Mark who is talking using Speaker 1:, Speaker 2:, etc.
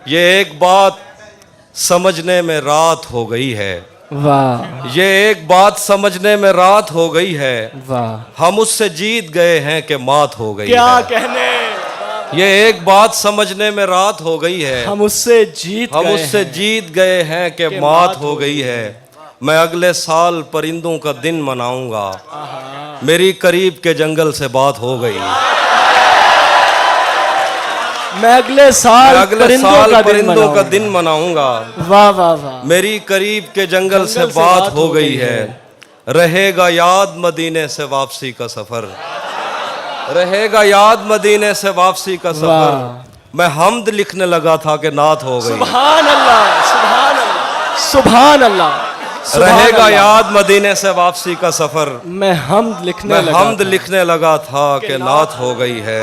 Speaker 1: ये एक बात समझने में रात हो गई है।
Speaker 2: वाह
Speaker 1: ये एक बात समझने में रात हो गई है।
Speaker 2: वाह,
Speaker 1: हम उससे जीत गए हैं कि मात हो गई
Speaker 2: क्या
Speaker 1: है।
Speaker 2: कहने।
Speaker 1: ये एक बात समझने में रात हो गई है।
Speaker 2: हम उससे जीत
Speaker 1: गए हैं कि मात हो गई है। मैं अगले साल परिंदों का दिन मनाऊंगा। मेरी करीब के जंगल से बात हो गई।
Speaker 2: मैं अगले साल
Speaker 1: परिंदों का दिन मनाऊंगा।
Speaker 2: वाह वाह वाह,
Speaker 1: मेरी करीब के जंगल से बात हो गई है। रहेगा याद मदीने से वापसी का सफर। रहेगा याद मदीने से वापसी का सफर। मैं हमद लिखने लगा था कि नात हो गई।
Speaker 2: सुभान अल्लाह सुभान अल्लाह सुभान अल्लाह।
Speaker 1: रहेगा याद मदीने से वापसी का सफर।
Speaker 2: मैं हमद लिखने
Speaker 1: लिखने लगा था कि नात हो गई है।